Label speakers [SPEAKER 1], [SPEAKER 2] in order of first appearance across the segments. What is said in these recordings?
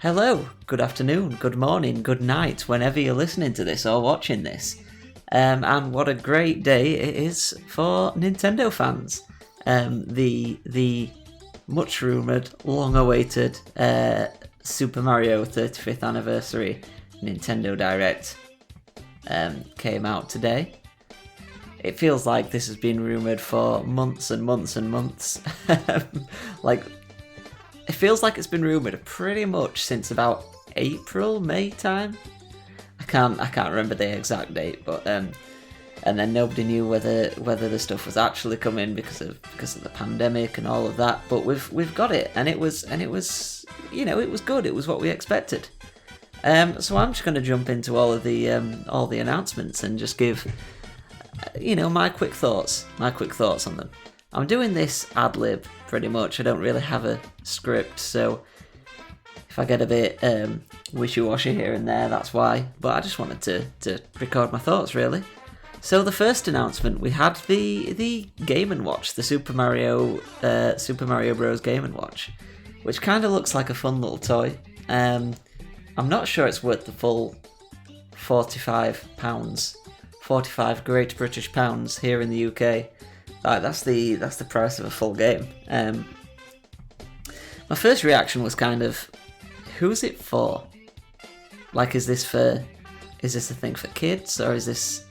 [SPEAKER 1] Hello, good afternoon, good morning, good night, whenever you're listening to this or watching this. And what a great day it is for Nintendo fans. The much rumoured, long-awaited Super Mario 35th Anniversary Nintendo Direct came out today. It feels like this has been rumoured for months and months and months. It feels like it's been rumoured pretty much since about April, May time. I can't remember the exact date, but and then nobody knew whether the stuff was actually coming because of the pandemic and all of that. But we've got it, and it was it was good. It was what we expected. So I'm just going to jump into all the announcements and just give my quick thoughts on them. I'm doing this ad lib pretty much. I don't really have a script, so if I get a bit wishy-washy here and there, that's why. But I just wanted to record my thoughts, really. So the first announcement, we had the Game & Watch, the Super Mario Bros. Game & Watch, which kind of looks like a fun little toy. I'm not sure it's worth the full £45, 45 Great British pounds here in the UK. That's the price of a full game. My first reaction was kind of, who's it for? Like, is this a thing for kids, or is this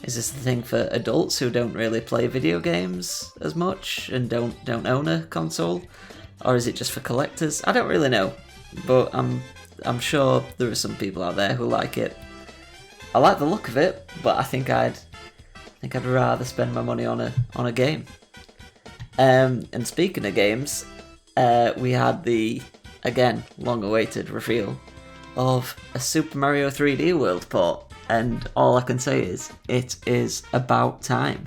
[SPEAKER 1] a thing for adults who don't really play video games as much and don't own a console, or is it just for collectors? I don't really know, but I'm sure there are some people out there who like it. I like the look of it, but I think I'd rather spend my money on a game. And speaking of games, we had the, again, long-awaited reveal of a Super Mario 3D World port, and all I can say is, it is about time.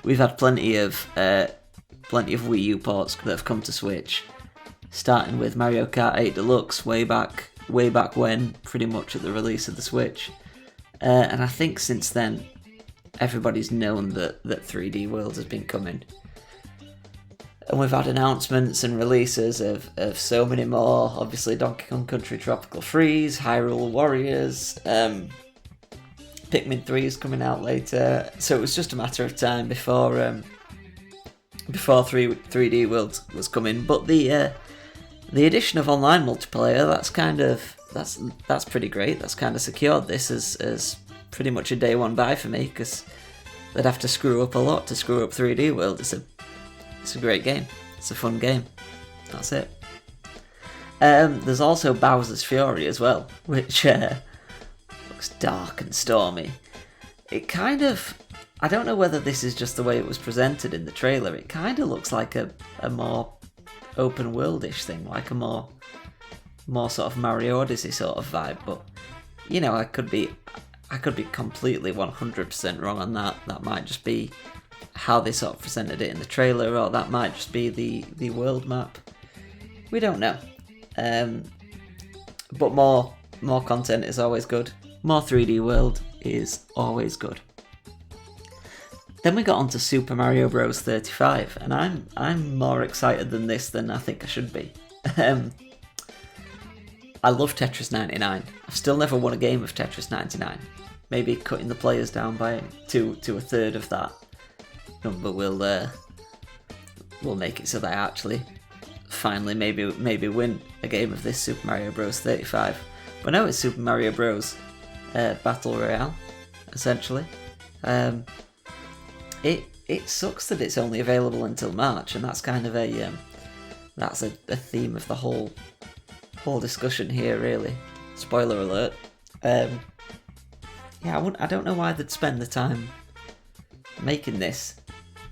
[SPEAKER 1] We've had plenty of Wii U ports that have come to Switch, starting with Mario Kart 8 Deluxe way back when, pretty much at the release of the Switch. And I think since then, everybody's known that 3D World has been coming. And we've had announcements and releases of so many more. Obviously, Donkey Kong Country Tropical Freeze, Hyrule Warriors, Pikmin 3 is coming out later. So it was just a matter of time before 3D World was coming. But the addition of online multiplayer, that's pretty great. That's kind of secured this as pretty much a day one buy for me, because they'd have to screw up a lot to screw up 3D World. It's a great game. It's a fun game. That's it. There's also Bowser's Fury as well, which looks dark and stormy. It kind of, I don't know whether this is just the way it was presented in the trailer. It kind of looks like a more open world-ish thing, like a more sort of Mario Odyssey sort of vibe, but I could be completely 100% wrong on that. That might just be how they sort of presented it in the trailer, or that might just be the world map. We don't know. But more content is always good. More 3D World is always good. Then we got on to Super Mario Bros. 35, and I'm more excited than this than I think I should be. I love Tetris 99. I've still never won a game of Tetris 99. Maybe cutting the players down to a third of that number will make it so that I actually finally maybe win a game of this Super Mario Bros. 35. But no, it's Super Mario Bros. Battle Royale, essentially. It sucks that it's only available until March, and that's kind of a theme of the whole discussion here, really. Spoiler alert. I don't know why they'd spend the time making this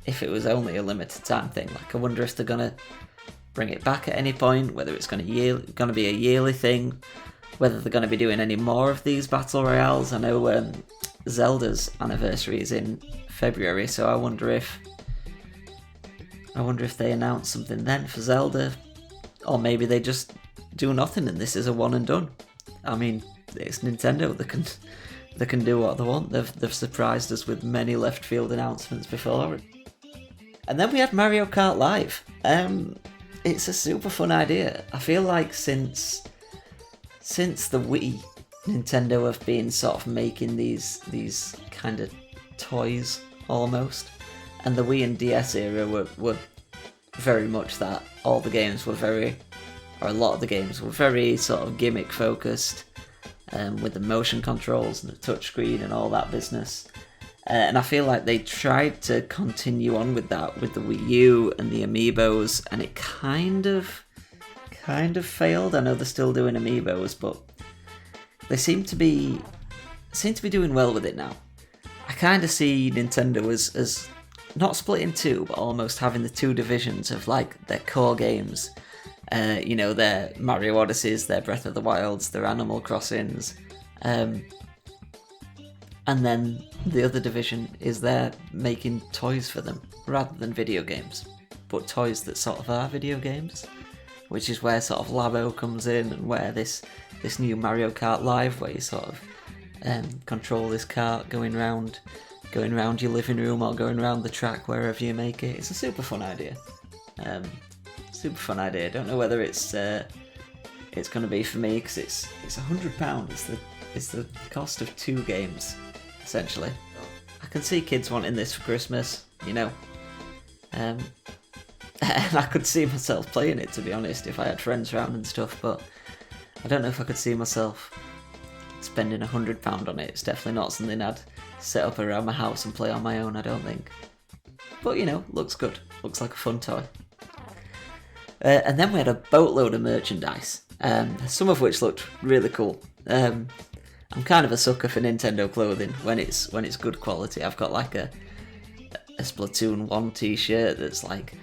[SPEAKER 1] if it was only a limited time thing. Like, I wonder if they're gonna bring it back at any point, whether it's gonna be a yearly thing, whether they're gonna be doing any more of these battle royales. I know Zelda's anniversary is in February, so I wonder if they announce something then for Zelda, or maybe they just do nothing and this is a one and done. I mean, it's Nintendo. They can do what they want. They've surprised us with many left field announcements before. And then we had Mario Kart Live. it's a super fun idea. I feel like since the Wii, Nintendo have been sort of making these kind of toys almost, and the Wii and DS era were very much that. All the games were or a lot of the games were very sort of gimmick focused, with the motion controls and the touchscreen and all that business. And I feel like they tried to continue on with that with the Wii U and the Amiibos, and it kind of failed. I know they're still doing Amiibos, but they seem to be doing well with it now. I kind of see Nintendo as not split in two, but almost having the two divisions of like their core games. Their Mario Odysseys, their Breath of the Wilds, their Animal Crossings, and then the other division is they're making toys for them rather than video games, but toys that sort of are video games, which is where sort of Labo comes in, and where this new Mario Kart Live, where you sort of control this kart going round your living room or going around the track wherever you make it. It's a super fun idea. Don't know whether it's going to be for me, because it's £100. It's the cost of 2 games, essentially. I can see kids wanting this for Christmas, and I could see myself playing it, to be honest, if I had friends around and stuff, but I don't know if I could see myself spending £100 on it. It's definitely not something I'd set up around my house and play on my own, I don't think. But, looks good. Looks like a fun toy. And then we had a boatload of merchandise, some of which looked really cool. I'm kind of a sucker for Nintendo clothing when it's good quality. I've got like a Splatoon 1 t-shirt that's like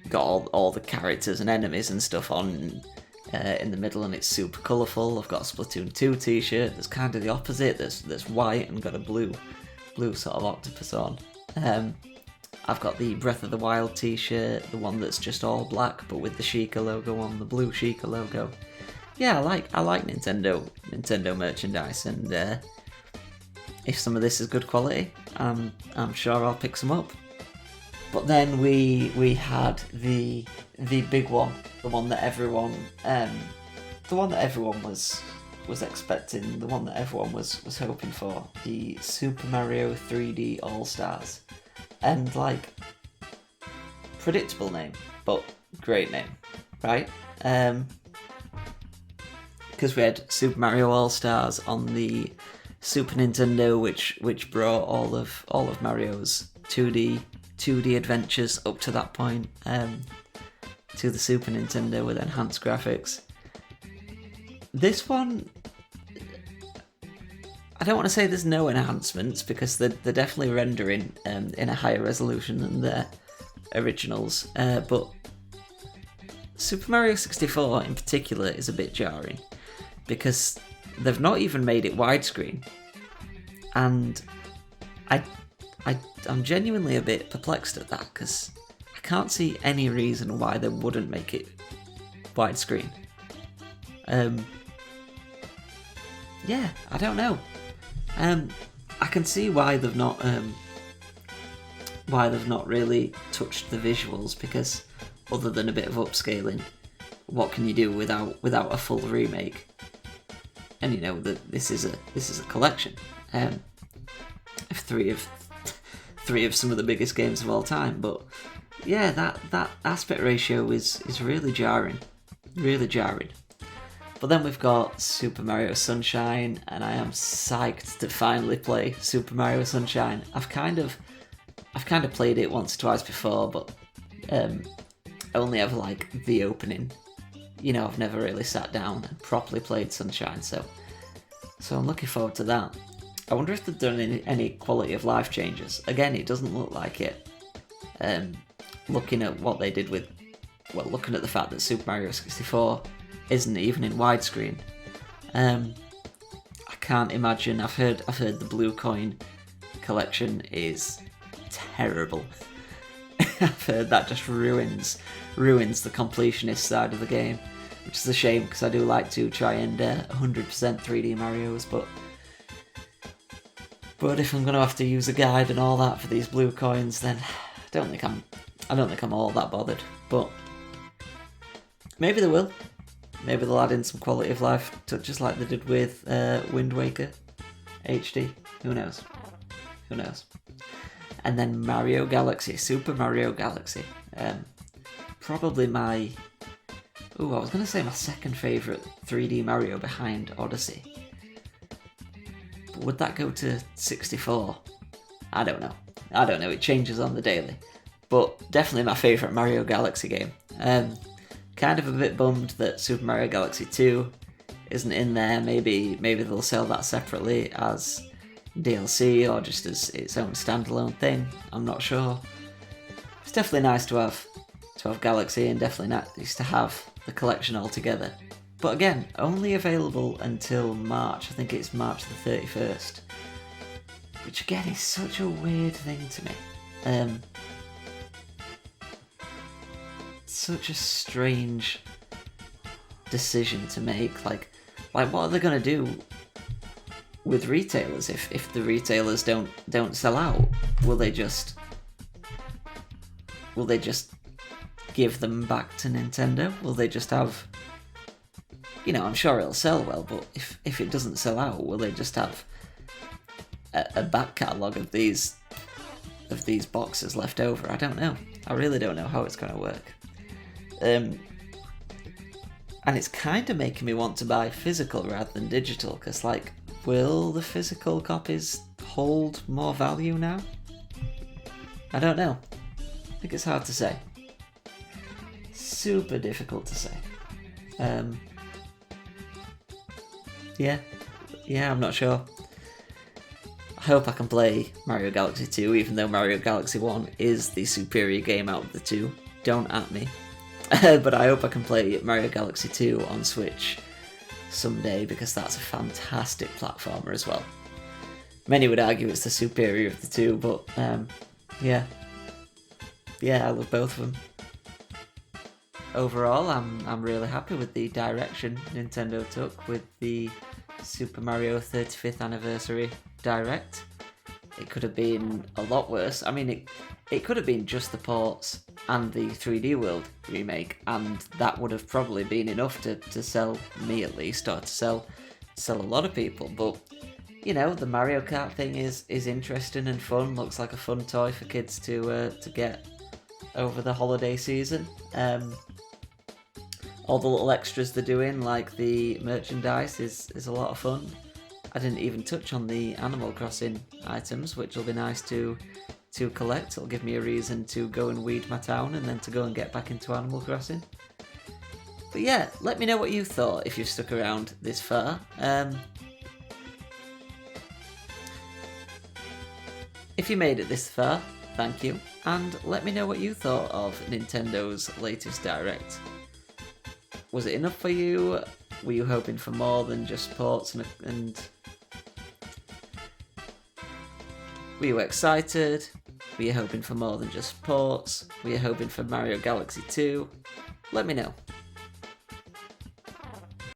[SPEAKER 1] got all the characters and enemies and stuff on in the middle, and it's super colourful. I've got a Splatoon 2 t-shirt that's kind of the opposite, that's white and got a blue sort of octopus on. I've got the Breath of the Wild t-shirt, the one that's just all black but with the Sheikah logo on, the blue Sheikah logo. Yeah, I like Nintendo merchandise, and if some of this is good quality, I'm sure I'll pick some up. But then we had the big one, the one that everyone was expecting, the one that everyone was hoping for, the Super Mario 3D All Stars. And predictable name, but great name, right? Because we had Super Mario All Stars on the Super Nintendo, which brought all of Mario's 2D adventures up to that point to the Super Nintendo with enhanced graphics. This one, I don't want to say there's no enhancements, because they're definitely rendering in a higher resolution than their originals, but Super Mario 64 in particular is a bit jarring, because they've not even made it widescreen, and I'm genuinely a bit perplexed at that, because I can't see any reason why they wouldn't make it widescreen. Yeah, I don't know. I can see why they've not really touched the visuals, because other than a bit of upscaling, what can you do without a full remake? And that this is a collection of three of some of the biggest games of all time. But yeah, that aspect ratio is really jarring, really jarring. But then we've got Super Mario Sunshine, and I am psyched to finally play Super Mario Sunshine. I've kind of played it once or twice before, but only ever like the opening. I've never really sat down and properly played Sunshine, so I'm looking forward to that. I wonder if they've done any quality of life changes. Again, it doesn't look like it. Looking at what they did looking at the fact that Super Mario 64 isn't even in widescreen. I can't imagine. I've heard the Blue Coin collection is terrible. I've heard that just ruins the completionist side of the game, which is a shame, because I do like to try and 100% 3D Marios, but if I'm going to have to use a guide and all that for these blue coins, then I don't think I'm all that bothered. But Maybe they will. Maybe they'll add in some quality of life touches like they did with Wind Waker HD. Who knows? Who knows? And then Mario Galaxy, Super Mario Galaxy. Probably my... Ooh, I was going to say my second favourite 3D Mario behind Odyssey. But would that go to 64? I don't know. It changes on the daily. But definitely my favourite Mario Galaxy game. Kind of a bit bummed that Super Mario Galaxy 2 isn't in there. Maybe they'll sell that separately as DLC or just as its own standalone thing. I'm not sure. It's definitely nice to have Galaxy, and definitely nice to have the collection all together. But again, only available until March. I think it's March the 31st. Which again is such a weird thing to me. Such a strange decision to make. Like what are they gonna do with retailers if the retailers don't sell out? Will they just give them back to Nintendo? Will they just have, I'm sure it'll sell well, but if it doesn't sell out, will they just have a back catalogue of these boxes left over? I don't know. I really don't know how it's gonna work. And it's kind of making me want to buy physical rather than digital, because will the physical copies hold more value now? I don't know. I think it's hard to say. Super difficult to say. Yeah, I'm not sure. I hope I can play Mario Galaxy 2, even though Mario Galaxy 1 is the superior game out of the two. Don't at me. But I hope I can play Mario Galaxy 2 on Switch someday, because that's a fantastic platformer as well. Many would argue it's the superior of the two, but yeah, I love both of them. Overall, I'm really happy with the direction Nintendo took with the Super Mario 35th Anniversary Direct. It could have been a lot worse. I mean, it could have been just the ports and the 3D World remake, and that would have probably been enough to sell me, at least, or to sell a lot of people. But the Mario Kart thing is interesting and fun. Looks like a fun toy for kids to get over the holiday season. All the little extras they're doing, like the merchandise, is a lot of fun. I didn't even touch on the Animal Crossing items, which will be nice to collect. It'll give me a reason to go and weed my town and then to go and get back into Animal Crossing. But yeah, let me know what you thought if you've stuck around this far. If you made it this far, thank you, and let me know what you thought of Nintendo's latest Direct. Was it enough for you? Were you hoping for more than just ports and were you excited? Were you hoping for more than just ports? Were you hoping for Mario Galaxy 2? Let me know.